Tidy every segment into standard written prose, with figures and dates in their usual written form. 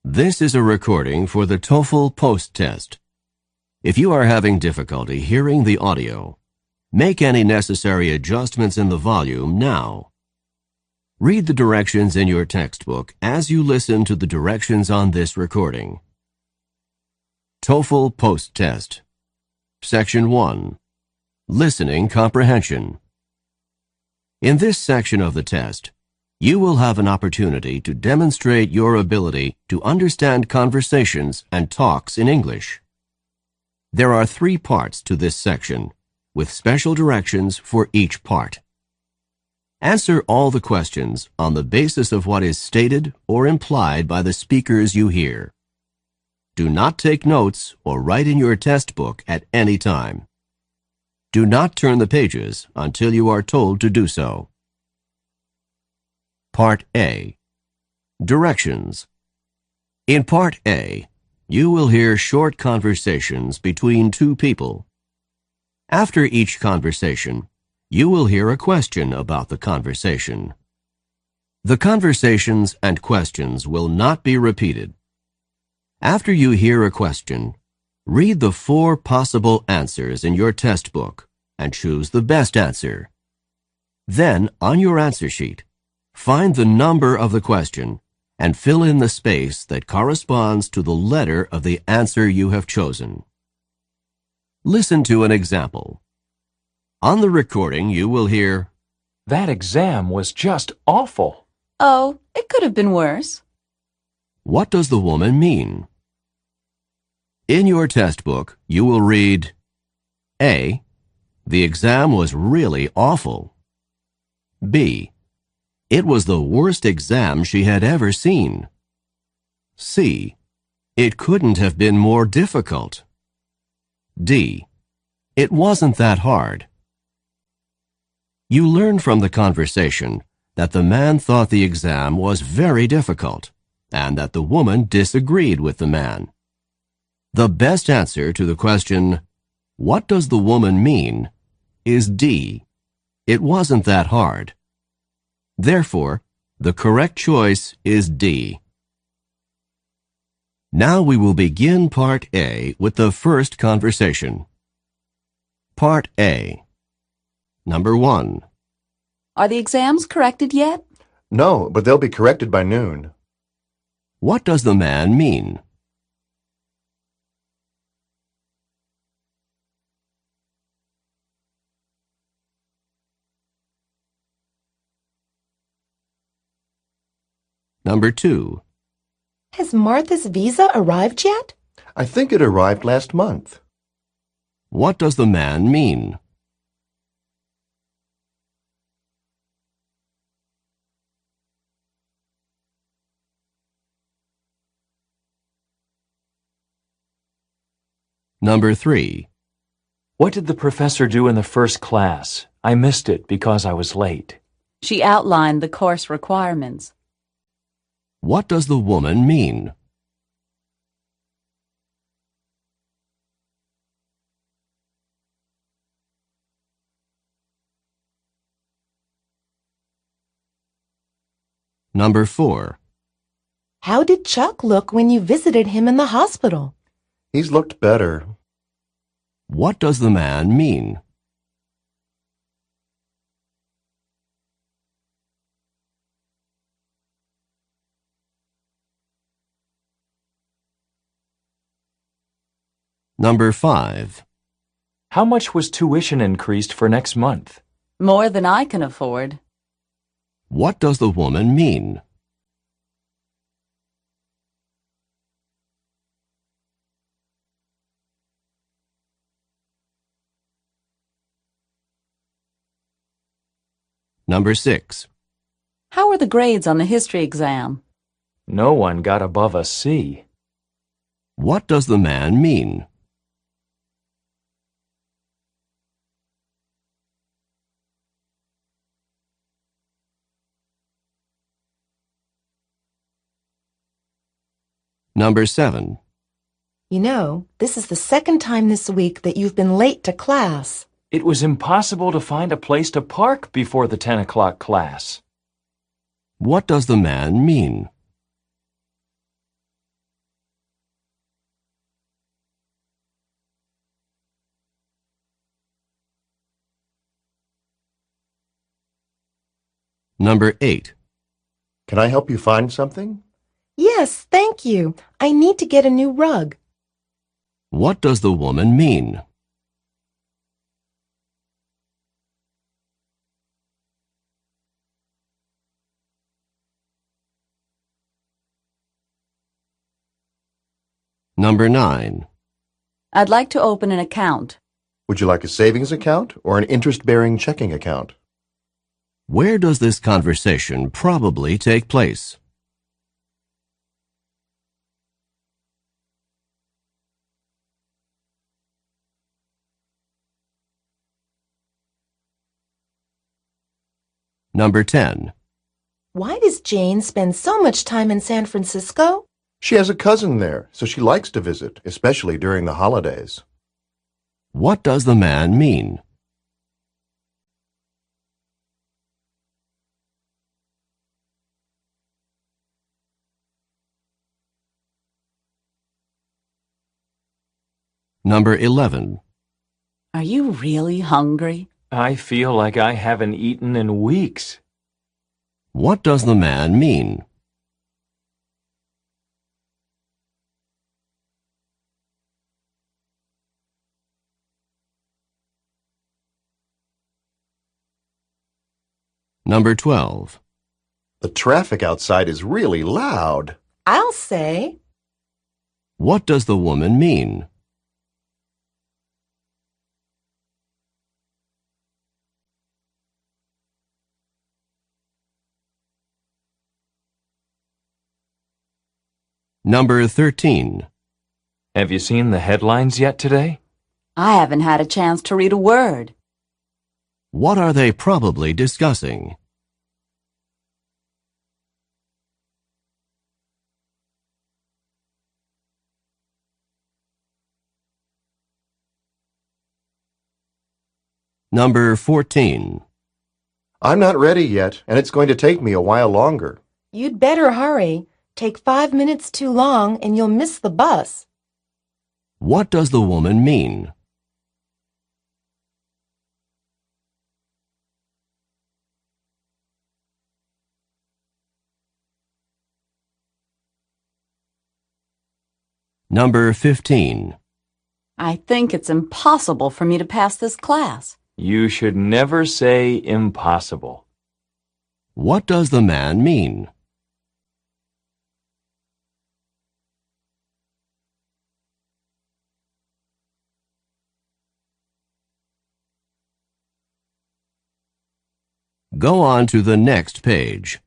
This is a recording for the Toefl post test. If you are having difficulty hearing the audio, make any necessary adjustments in the volume now. Read the directions in your textbook as you listen to the directions on this recording. Toefl post test. Section 1. Listening comprehension. In this section of the test, you will have an opportunity to demonstrate your ability to understand conversations and talks in English. There are 3 parts to this section, with special directions for each part. Answer all the questions on the basis of what is stated or implied by the speakers you hear. Do not take notes or write in your test book at any time. Do not turn the pages until you are told to do so. Part A. Directions. In Part A, you will hear short conversations between 2 people. After each conversation, you will hear a question about the conversation. The conversations and questions will not be repeated. After you hear a question, read the 4 possible answers in your test book and choose the best answer. Then, on your answer sheet, find the number of the question and fill in the space that corresponds to the letter of the answer you have chosen. Listen to an example. On the recording, you will hear, "That exam was just awful." Oh, it could have been worse. What does the woman mean? In your test book, you will read, A. The exam was really awful. B. It was the worst exam she had ever seen. C. It couldn't have been more difficult. D. It wasn't that hard. You learn from the conversation that the man thought the exam was very difficult and that the woman disagreed with the man. The best answer to the question, "What does the woman mean?" is D. It wasn't that hard. Therefore, the correct choice is D. Now we will begin Part A with the first conversation. Part A. Number 1. Are the exams corrected yet? No, but they'll be corrected by noon. What does the man mean? Number 2. Has Martha's visa arrived yet? I think it arrived last month. What does the man mean? Number 3. What did the professor do in the first class? I missed it because I was late. She outlined the course requirements. What does the woman mean? Number 4. How did Chuck look when you visited him in the hospital? He's looked better. What does the man mean? Number 5. How much was tuition increased for next month? More than I can afford. What does the woman mean? Number 6. How are the grades on the history exam? No one got above a C. What does the man mean? Number 7. You know, this is the second time this week that you've been late to class. It was impossible to find a place to park before the 10 o'clock class. What does the man mean? Number 8. Can I help you find something? Yes, thank you. I need to get a new rug. What does the woman mean? Number 9. I'd like to open an account. Would you like a savings account or an interest-bearing checking account? Where does this conversation probably take place? Number 10. Why does Jane spend so much time in San Francisco? She has a cousin there, so she likes to visit, especially during the holidays. What does the man mean? Number 11. Are you really hungry? I feel like I haven't eaten in weeks. What does the man mean? Number 12. The traffic outside is really loud. I'll say. What does the woman mean? Number 13. Have you seen the headlines yet today? I haven't had a chance to read a word. What are they probably discussing? Number 14. I'm not ready yet, and it's going to take me a while longer. You'd better hurry. Take 5 minutes too long and you'll miss the bus. What does the woman mean? Number 15. I think it's impossible for me to pass this class. You should never say impossible. What does the man mean? Go on to the next page.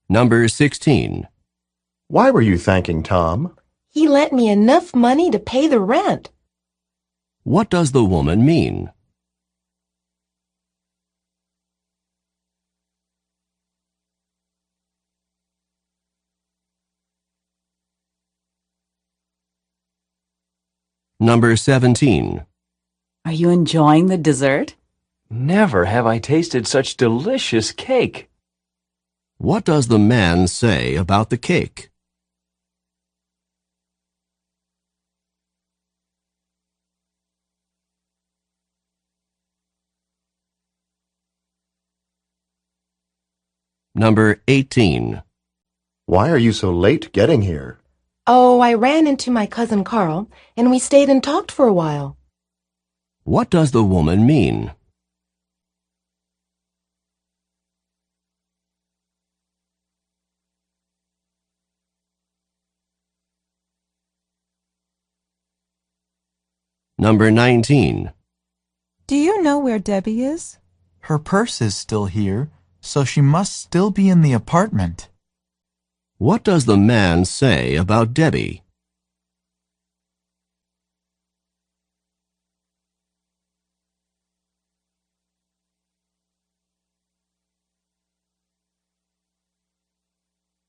Number 16. Why were you thanking Tom? He lent me enough money to pay the rent. What does the woman mean? Number 17. Are you enjoying the dessert? Never have I tasted such delicious cake. What does the man say about the cake? Number 18. Why are you so late getting here? Oh, I ran into my cousin Carl and we stayed and talked for a while. What does the woman mean? Number 19. Do you know where Debbie is? Her purse is still here, so she must still be in the apartment. What does the man say about Debbie?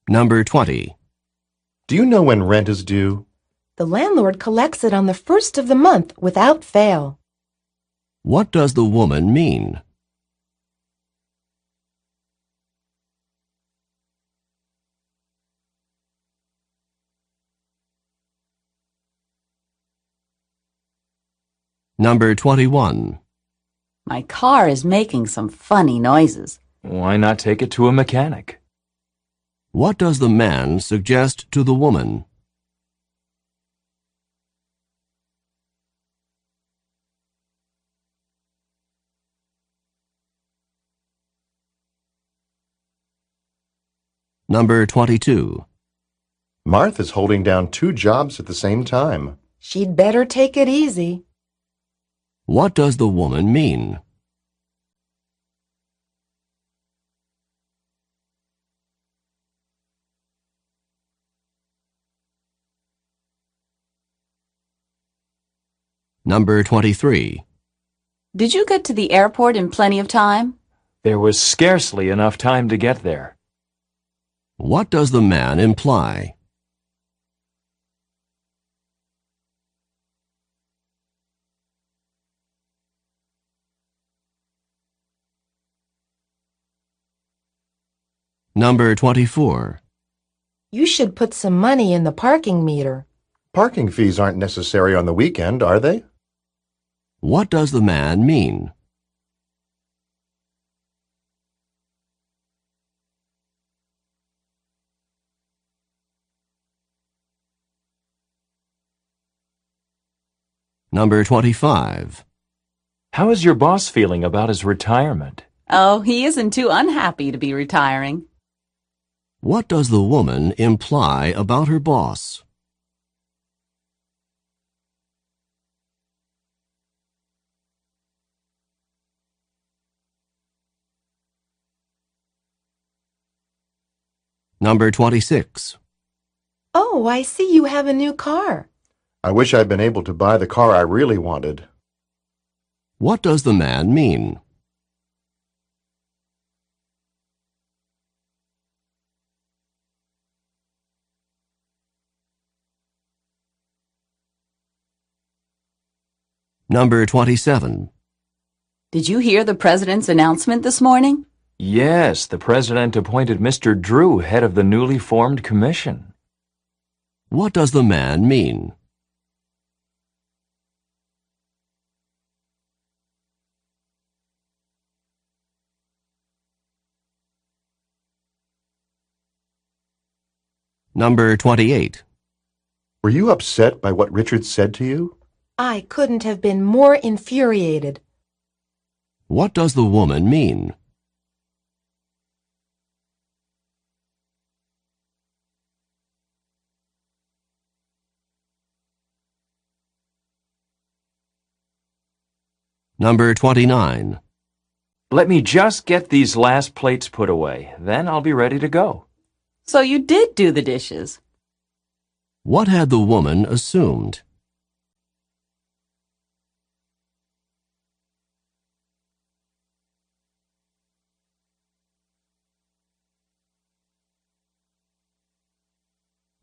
Number 20. Do you know when rent is due? The landlord collects it on the first of the month without fail. What does the woman mean? Number 21. My car is making some funny noises. Why not take it to a mechanic? What does the man suggest to the woman? Number 22. Martha's holding down 2 jobs at the same time. She'd better take it easy. What does the woman mean? Number 23. Did you get to the airport in plenty of time? There was scarcely enough time to get there. What does the man imply? Number 24. You should put some money in the parking meter. Parking fees aren't necessary on the weekend, are they? What does the man mean? Number 25. How is your boss feeling about his retirement? Oh, he isn't too unhappy to be retiring. What does the woman imply about her boss? Number 26. Oh, I see you have a new car. I wish I'd been able to buy the car I really wanted. What does the man mean? Number 27. Did you hear the president's announcement this morning? Yes, the president appointed Mr. Drew head of the newly formed commission. What does the man mean? Number 28. Were you upset by what Richard said to you? I couldn't have been more infuriated. What does the woman mean? Number 29. Let me just get these last plates put away, then I'll be ready to go. So you did do the dishes. What had the woman assumed?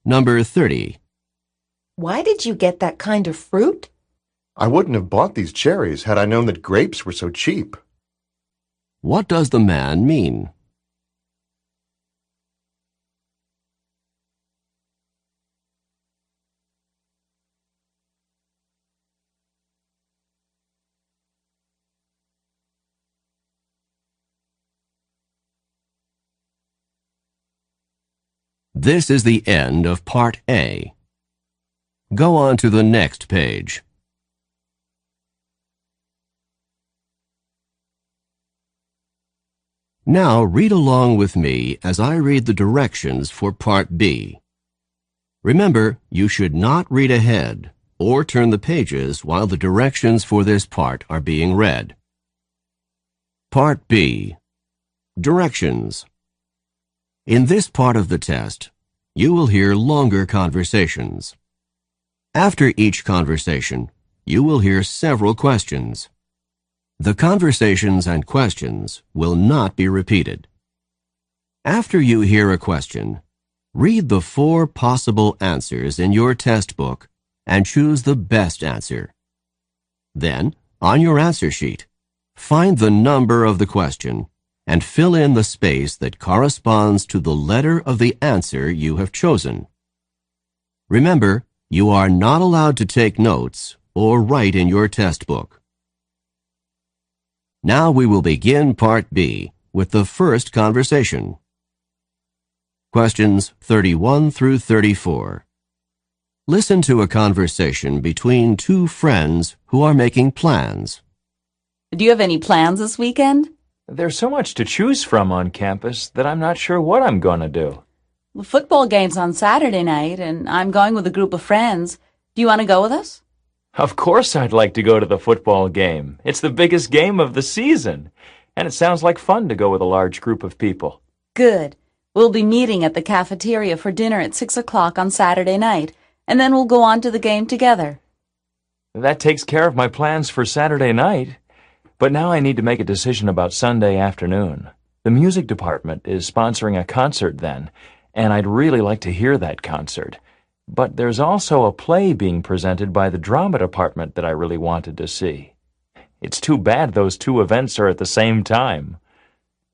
Number 30. Why did you get that kind of fruit? I wouldn't have bought these cherries had I known that grapes were so cheap. What does the man mean? This is the end of Part A. Go on to the next page. Now read along with me as I read the directions for Part B. Remember, you should not read ahead or turn the pages while the directions for this part are being read. Part B. Directions. In this part of the test, you will hear longer conversations. After each conversation, you will hear several questions. The conversations and questions will not be repeated. After you hear a question, read the 4 possible answers in your test book and choose the best answer. Then, on your answer sheet, find the number of the question and fill in the space that corresponds to the letter of the answer you have chosen. Remember, you are not allowed to take notes or write in your test book. Now we will begin Part B with the first conversation. Questions 31 through 34. Listen to a conversation between two friends who are making plans. Do you have any plans this weekend? There's so much to choose from on campus that I'm not sure what I'm going to do. The football game's on Saturday night, and I'm going with a group of friends. Do you want to go with us? Of course I'd like to go to the football game. It's the biggest game of the season, and it sounds like fun to go with a large group of people. Good. We'll be meeting at the cafeteria for dinner at 6 o'clock on Saturday night, and then we'll go on to the game together. That takes care of my plans for Saturday night, but now I need to make a decision about Sunday afternoon. The music department is sponsoring a concert then, and I'd really like to hear that concert. But there's also a play being presented by the drama department that I really wanted to see. It's too bad those two events are at the same time.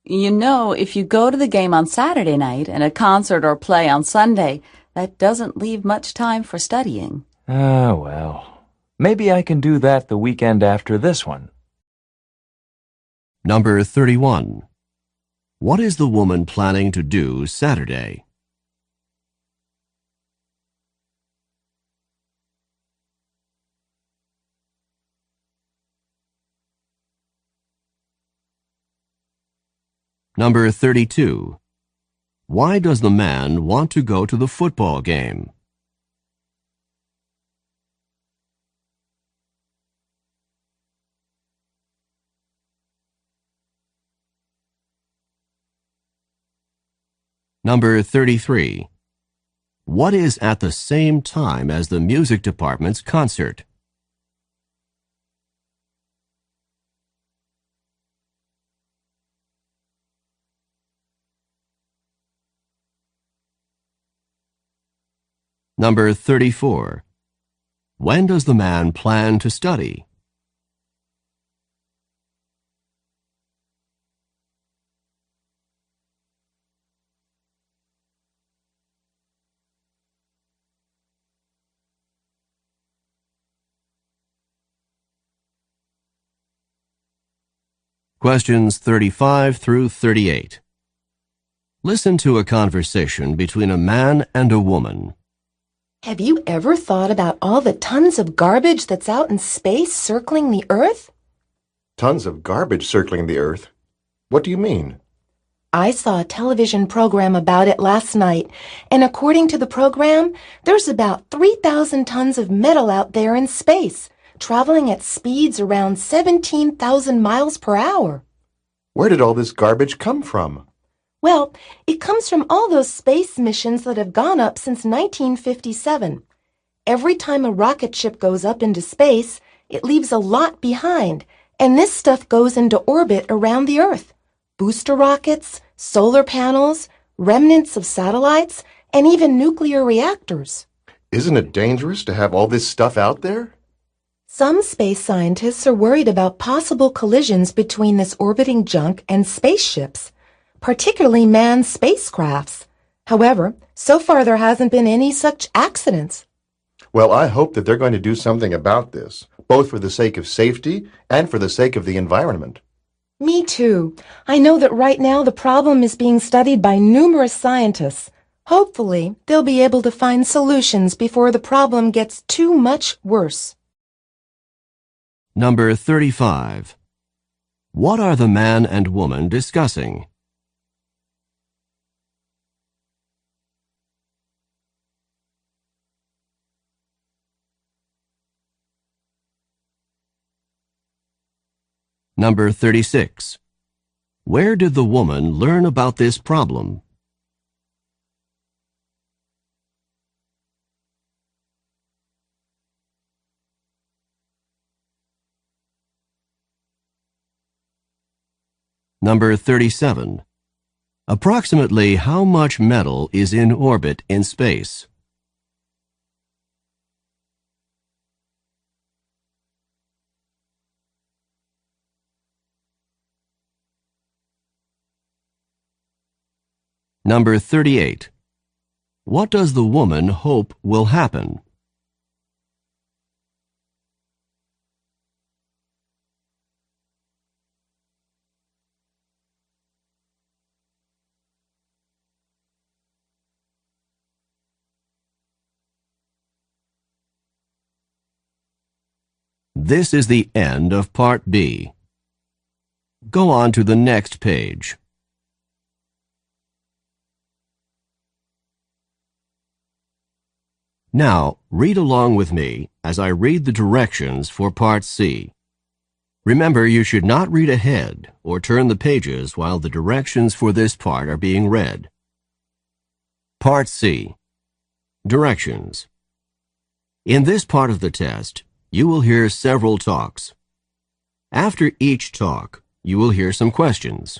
You know, if you go to the game on Saturday night and a concert or play on Sunday, that doesn't leave much time for studying. Ah, well. Maybe I can do that the weekend after this one. Number 31. What is the woman planning to do Saturday? Number 32. Why does the man want to go to the football game? Number 33. What is at the same time as the music department's concert? Number 34. When does the man plan to study? Questions 35 through 38. Listen to a conversation between a man and a woman. Have you ever thought about all the tons of garbage that's out in space circling the Earth? Tons of garbage circling the Earth. What do you mean? I saw a television program about it last night, and according to the program, there's about 3,000 tons of metal out there in space, traveling at speeds around 17,000 miles per hour. Where did all this garbage come from? Well, it comes from all those space missions that have gone up since 1957. Every time a rocket ship goes up into space, it leaves a lot behind, and this stuff goes into orbit around the Earth. Booster rockets, solar panels, remnants of satellites, and even nuclear reactors. Isn't it dangerous to have all this stuff out there? Some space scientists are worried about possible collisions between this orbiting junk and spaceships, particularly manned spacecrafts. However, so far there hasn't been any such accidents. Well, I hope that they're going to do something about this, both for the sake of safety and for the sake of the environment. Me too. I know that right now the problem is being studied by numerous scientists. Hopefully, they'll be able to find solutions before the problem gets too much worse. Number 35. What are the man and woman discussing? Number 36. Where did the woman learn about this problem? Number 37. Approximately how much metal is in orbit in space? Number 38. What does the woman hope will happen? This is the end of Part B. Go on to the next page. Now, read along with me as I read the directions for Part C. Remember, you should not read ahead or turn the pages while the directions for this part are being read. Part C. Directions. In this part of the test, you will hear several talks. After each talk, you will hear some questions.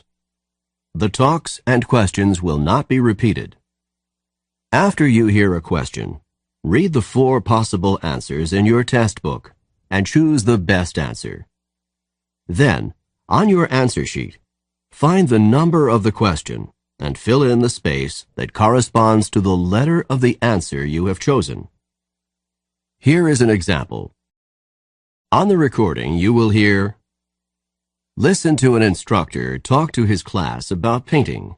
The talks and questions will not be repeated. After you hear a question, read the 4 possible answers in your test book and choose the best answer. Then, on your answer sheet, find the number of the question and fill in the space that corresponds to the letter of the answer you have chosen. Here is an example. On the recording, you will hear, "Listen to an instructor talk to his class about painting."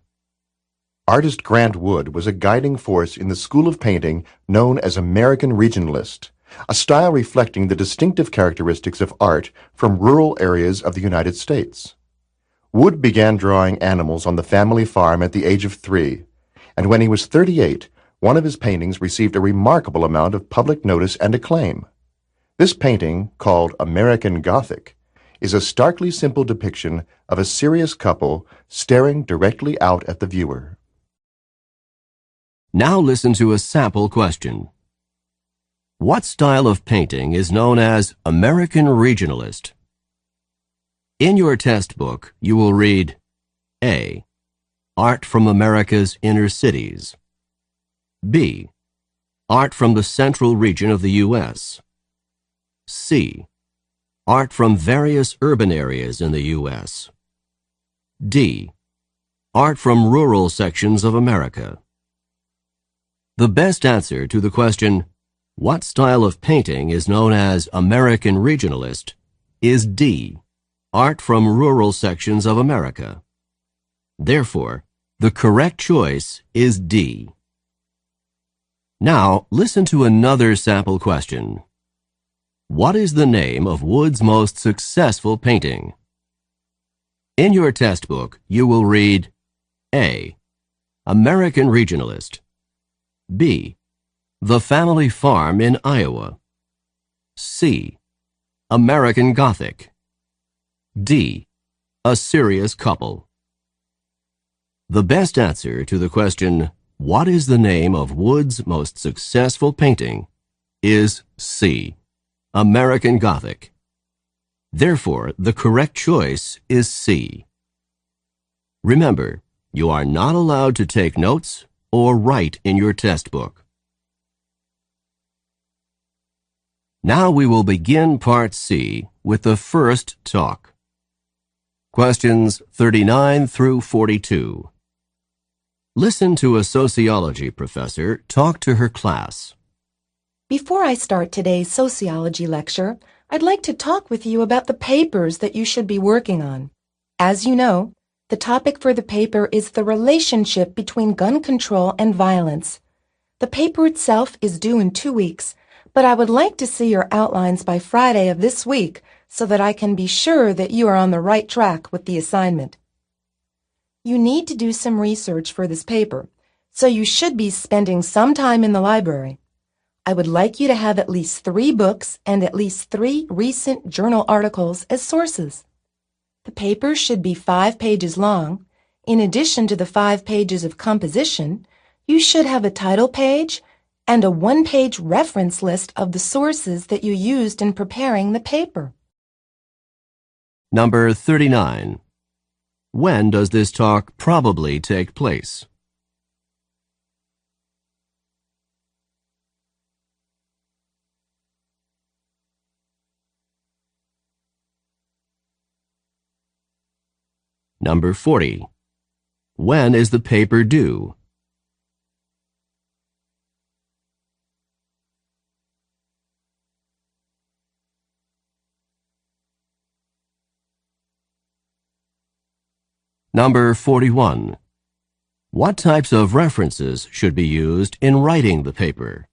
Artist Grant Wood was a guiding force in the school of painting known as American Regionalist, a style reflecting the distinctive characteristics of art from rural areas of the United States. Wood began drawing animals on the family farm at the age of 3, and when he was 38, one of his paintings received a remarkable amount of public notice and acclaim. This painting, called American Gothic, is a starkly simple depiction of a serious couple staring directly out at the viewer. Now listen to a sample question. What style of painting is known as American Regionalist? In your test book, you will read A. Art from America's inner cities. B. Art from the central region of the U.S. C. Art from various urban areas in the U.S. D. Art from rural sections of America. The best answer to the question, what style of painting is known as American Regionalist, is D. Art from rural sections of America. Therefore, the correct choice is D. Now, listen to another sample question. What is the name of Wood's most successful painting? In your test book, you will read A. American Regionalist. B. The Family Farm in Iowa. C. American Gothic. D. A Serious Couple. The best answer to the question, what is the name of Wood's most successful painting, is C. American Gothic. Therefore, the correct choice is C. Remember, you are not allowed to take notes or write in your test book. Now we will begin Part C with the first talk. Questions 39 through 42. Listen to a sociology professor talk to her class. Before I start today's sociology lecture, I'd like to talk with you about the papers that you should be working on. As you know, the topic for the paper is the relationship between gun control and violence. The paper itself is due in 2 weeks, but I would like to see your outlines by Friday of this week so that I can be sure that you are on the right track with the assignment. You need to do some research for this paper, so you should be spending some time in the library. I would like you to have at least 3 books and at least 3 recent journal articles as sources. The paper should be 5 pages long. In addition to the 5 pages of composition, you should have a title page and a 1-page reference list of the sources that you used in preparing the paper. Number 39. When does this talk probably take place? Number 40. When is the paper due? Number 41. What types of references should be used in writing the paper?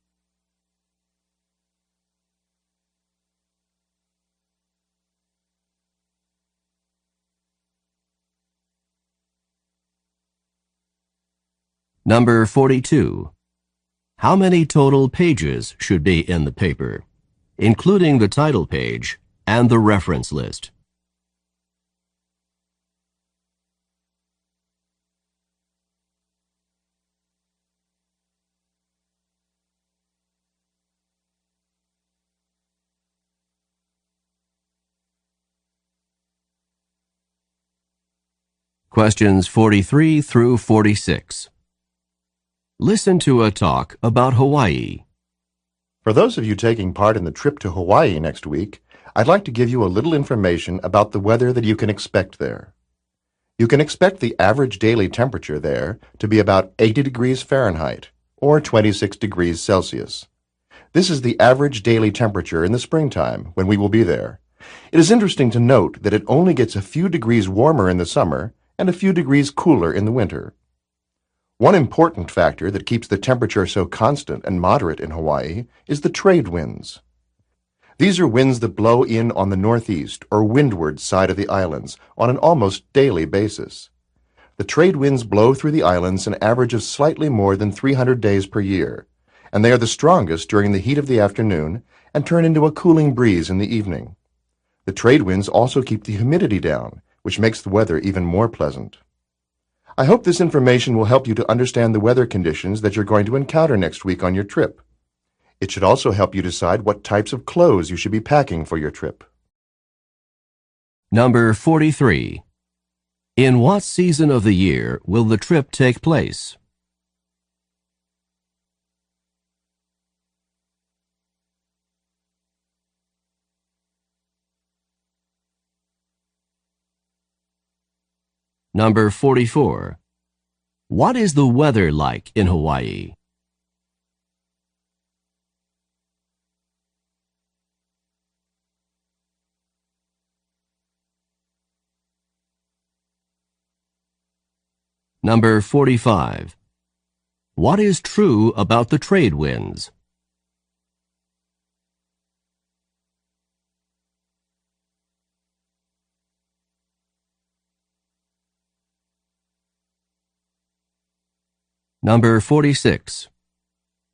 Number 42. How many total pages should be in the paper, including the title page and the reference list? Questions 43 through 46. Listen to a talk about Hawaii. For those of you taking part in the trip to Hawaii next week, I'd like to give you a little information about the weather that you can expect there. You can expect the average daily temperature there to be about 80 degrees Fahrenheit, or 26 degrees Celsius. This is the average daily temperature in the springtime when we will be there. It is interesting to note that it only gets a few degrees warmer in the summer and a few degrees cooler in the winter. One important factor that keeps the temperature so constant and moderate in Hawaii is the trade winds. These are winds that blow in on the northeast or windward side of the islands on an almost daily basis. The trade winds blow through the islands an average of slightly more than 300 days per year, and they are the strongest during the heat of the afternoon and turn into a cooling breeze in the evening. The trade winds also keep the humidity down, which makes the weather even more pleasant. I hope this information will help you to understand the weather conditions that you're going to encounter next week on your trip. It should also help you decide what types of clothes you should be packing for your trip. Number 43. In what season of the year will the trip take place? Number 44. What is the weather like in Hawaii? Number 45. What is true about the trade winds? Number 46.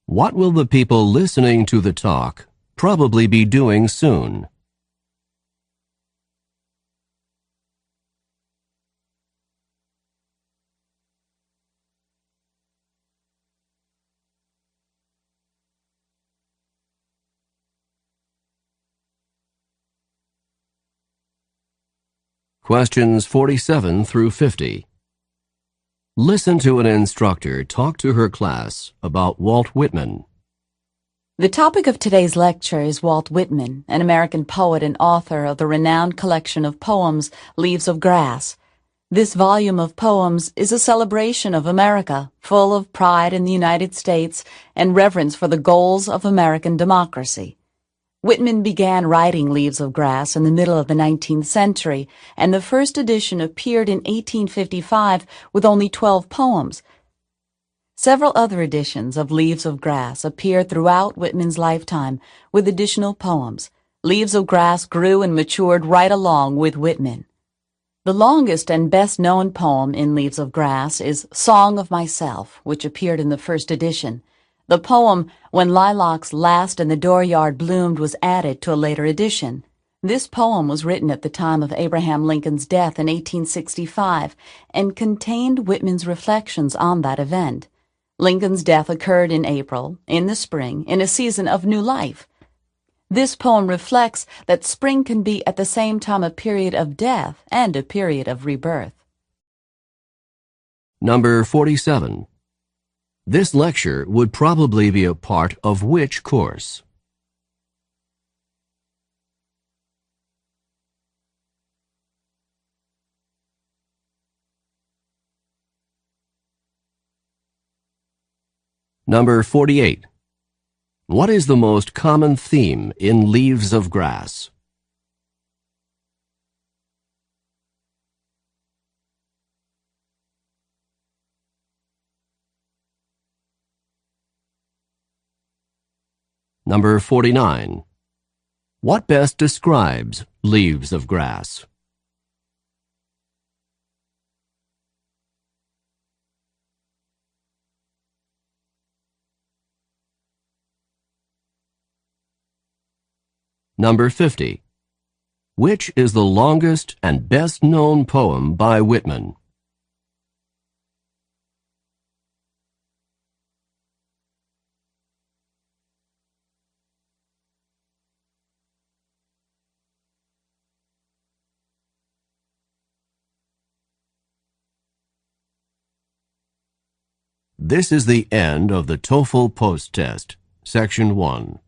What will the people listening to the talk probably be doing soon? Questions 47 through 50. Listen to an instructor talk to her class about Walt Whitman. The topic of today's lecture is Walt Whitman, an American poet and author of the renowned collection of poems, Leaves of Grass. This volume of poems is a celebration of America, full of pride in the United States and reverence for the goals of American democracy. Whitman began writing Leaves of Grass in the middle of the 19th century, and the first edition appeared in 1855 with only 12 poems. Several other editions of Leaves of Grass appeared throughout Whitman's lifetime with additional poems. Leaves of Grass grew and matured right along with Whitman. The longest and best-known poem in Leaves of Grass is Song of Myself, which appeared in the first edition. The poem, When Lilacs Last in the Dooryard Bloomed, was added to a later edition. This poem was written at the time of Abraham Lincoln's death in 1865 and contained Whitman's reflections on that event. Lincoln's death occurred in April, in the spring, in a season of new life. This poem reflects that spring can be at the same time a period of death and a period of rebirth. Number 47. This lecture would probably be a part of which course? Number 48. What is the most common theme in Leaves of Grass? Number 49. What best describes Leaves of Grass? Number 50. Which is the longest and best known poem by Whitman? This is the end of the Toefl post test, Section 1.